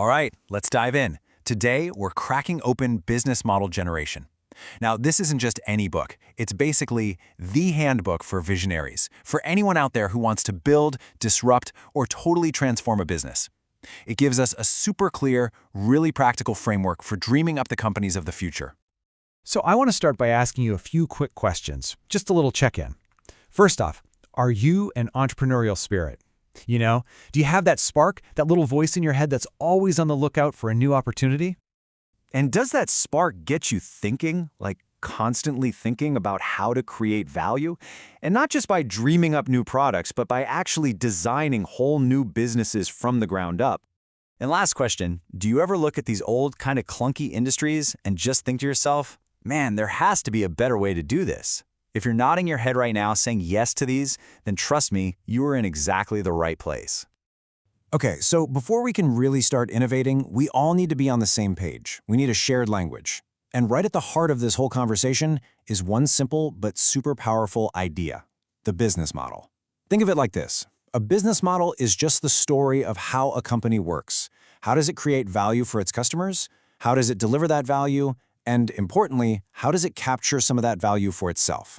All right, let's dive in. Today, we're cracking open business model generation. Now, this isn't just any book. It's basically the handbook for visionaries, for anyone out there who wants to build, disrupt, or totally transform a business. It gives us a super clear, really practical framework for dreaming up the companies of the future. So I want to start by asking you a few quick questions, just a little check-in. First off, are you an entrepreneurial spirit? Do you have that spark, that little voice in your head that's always on the lookout for a new opportunity? And does that spark get you thinking, like constantly thinking about how to create value? And not just by dreaming up new products, but by actually designing whole new businesses from the ground up. And last question, do you ever look at these old, kind of clunky industries and just think to yourself, man, there has to be a better way to do this? If you're nodding your head right now saying yes to these, then trust me, you are in exactly the right place. Okay, so before we can really start innovating, we all need to be on the same page. We need a shared language. And right at the heart of this whole conversation is one simple but super powerful idea: the business model. Think of it like this. A business model is just the story of how a company works. How does it create value for its customers? How does it deliver that value? And importantly, how does it capture some of that value for itself?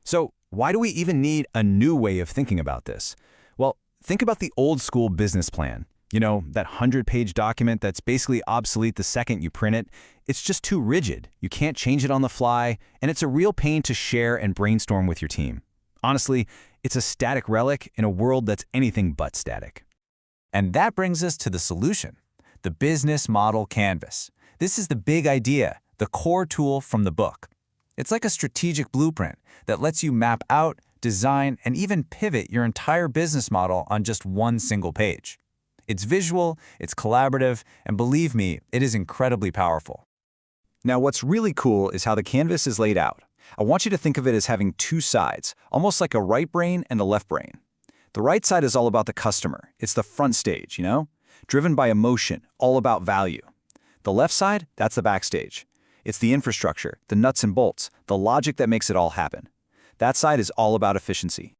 So why do we even need a new way of thinking about this? Well, think about the old school business plan. That 100-page document that's basically obsolete the second you print it. It's just too rigid. You can't change it on the fly, and it's a real pain to share and brainstorm with your team. Honestly, it's a static relic in a world that's anything but static. And that brings us to the solution, the business model canvas. This is the big idea, the core tool from the book. It's like a strategic blueprint that lets you map out, design, and even pivot your entire business model on just one single page. It's visual, it's collaborative, and believe me, it is incredibly powerful. Now, what's really cool is how the canvas is laid out. I want you to think of it as having two sides, almost like a right brain and a left brain. The right side is all about the customer. It's the front stage, driven by emotion, all about value. The left side, that's the backstage. It's the infrastructure, the nuts and bolts, the logic that makes it all happen. That side is all about efficiency.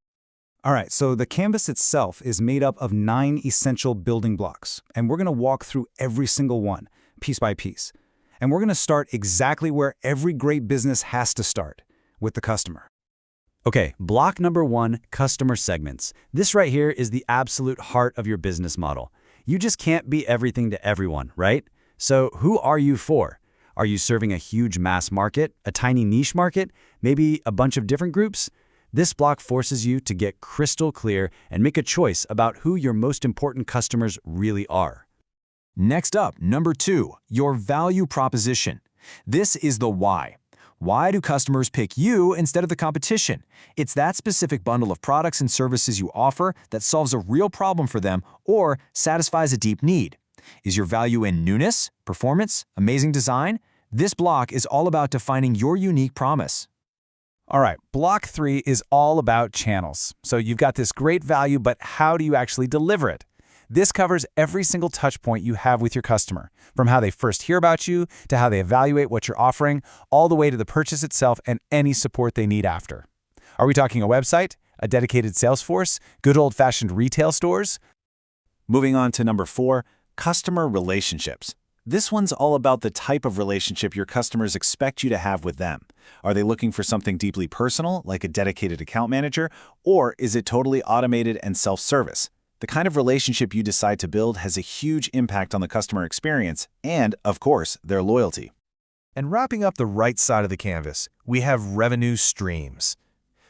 All right, so the canvas itself is made up of 9 essential building blocks, and we're going to walk through every single one, piece by piece. And we're going to start exactly where every great business has to start, with the customer. Okay, block number 1, customer segments. This right here is the absolute heart of your business model. You just can't be everything to everyone, right? So who are you for? Are you serving a huge mass market, a tiny niche market, maybe a bunch of different groups? This block forces you to get crystal clear and make a choice about who your most important customers really are. Next up, number 2, your value proposition. This is the why. Why do customers pick you instead of the competition? It's that specific bundle of products and services you offer that solves a real problem for them or satisfies a deep need. Is your value in newness, performance, amazing design? This block is all about defining your unique promise. All right, block 3 is all about channels. So you've got this great value, but how do you actually deliver it? This covers every single touch point you have with your customer, from how they first hear about you to how they evaluate what you're offering, all the way to the purchase itself and any support they need after. Are we talking a website, a dedicated sales force, good old-fashioned retail stores? Moving on to number 4, customer relationships. This one's all about the type of relationship your customers expect you to have with them. Are they looking for something deeply personal, like a dedicated account manager, or is it totally automated and self-service? The kind of relationship you decide to build has a huge impact on the customer experience and, of course, their loyalty. And wrapping up the right side of the canvas, we have revenue streams.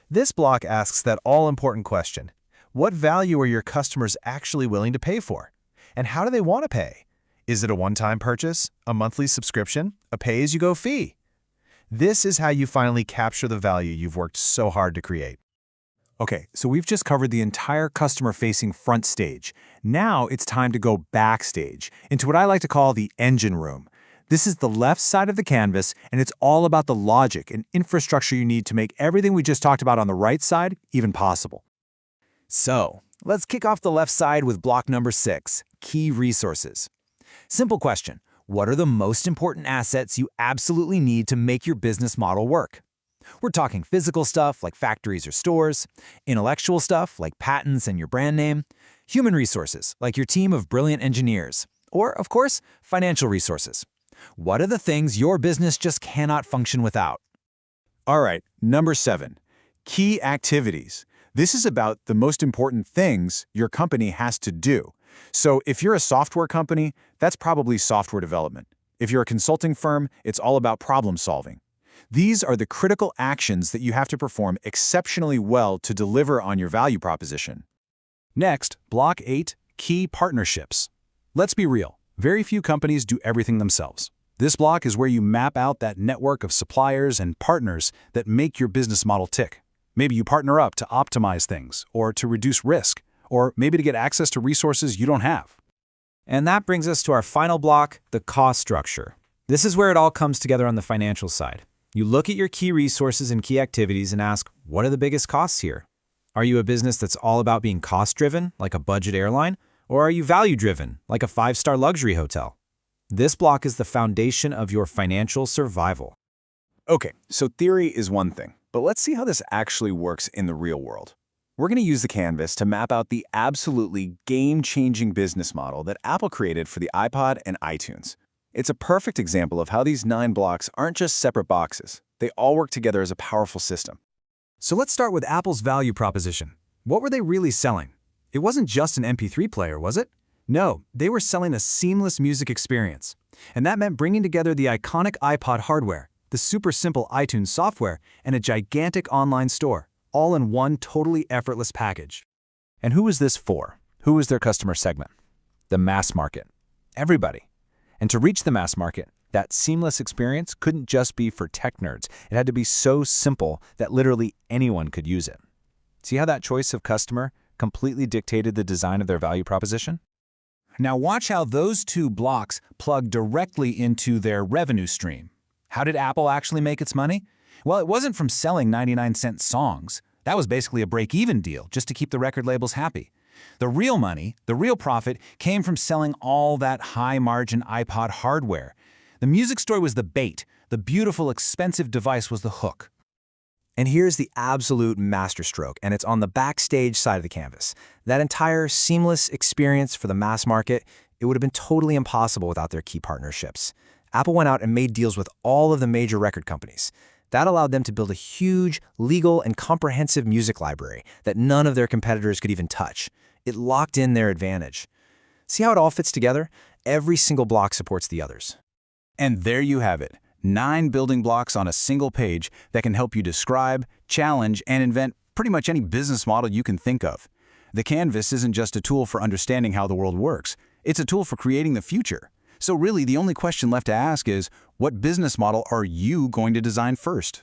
This block asks that all-important question: what value are your customers actually willing to pay for? And how do they want to pay? Is it a one-time purchase, a monthly subscription, a pay-as-you-go fee? This is how you finally capture the value you've worked so hard to create. Okay, so we've just covered the entire customer-facing front stage. Now it's time to go backstage, into what I like to call the engine room. This is the left side of the canvas, and it's all about the logic and infrastructure you need to make everything we just talked about on the right side even possible. So, let's kick off the left side with block number 6, key resources. Simple question, what are the most important assets you absolutely need to make your business model work? We're talking physical stuff like factories or stores, intellectual stuff like patents and your brand name, human resources like your team of brilliant engineers, Or, of course, financial resources. What are the things your business just cannot function without? All right, number 7, key activities. This is about the most important things your company has to do. So if you're a software company, that's probably software development. If you're a consulting firm, it's all about problem solving. These are the critical actions that you have to perform exceptionally well to deliver on your value proposition. Next, Block 8, Key Partnerships. Let's be real, very few companies do everything themselves. This block is where you map out that network of suppliers and partners that make your business model tick. Maybe you partner up to optimize things, or to reduce risk, or maybe to get access to resources you don't have. And that brings us to our final block, the cost structure. This is where it all comes together on the financial side. You look at your key resources and key activities and ask, what are the biggest costs here? Are you a business that's all about being cost-driven, like a budget airline? Or are you value-driven, like a 5-star luxury hotel? This block is the foundation of your financial survival. Okay, so theory is one thing, but let's see how this actually works in the real world. We're going to use the canvas to map out the absolutely game-changing business model that Apple created for the iPod and iTunes. It's a perfect example of how these 9 blocks aren't just separate boxes. They all work together as a powerful system. So let's start with Apple's value proposition. What were they really selling? It wasn't just an MP3 player, was it? No, they were selling a seamless music experience. And that meant bringing together the iconic iPod hardware, the super simple iTunes software, and a gigantic online store, all in one totally effortless package. And who is this for? Who is their customer segment? The mass market. Everybody. And to reach the mass market, that seamless experience couldn't just be for tech nerds. It had to be so simple that literally anyone could use it. See how that choice of customer completely dictated the design of their value proposition? Now watch how those 2 blocks plug directly into their revenue stream. How did Apple actually make its money? Well, it wasn't from selling 99-cent songs. That was basically a break-even deal, just to keep the record labels happy. The real money, the real profit, came from selling all that high-margin iPod hardware. The music store was the bait. The beautiful, expensive device was the hook. And here's the absolute masterstroke, and it's on the backstage side of the canvas. That entire seamless experience for the mass market, it would have been totally impossible without their key partnerships. Apple went out and made deals with all of the major record companies. That allowed them to build a huge, legal, and comprehensive music library that none of their competitors could even touch. It locked in their advantage. See how it all fits together? Every single block supports the others. And there you have it. 9 building blocks on a single page that can help you describe, challenge, and invent pretty much any business model you can think of. The canvas isn't just a tool for understanding how the world works. It's a tool for creating the future. So really, the only question left to ask is, what business model are you going to design first?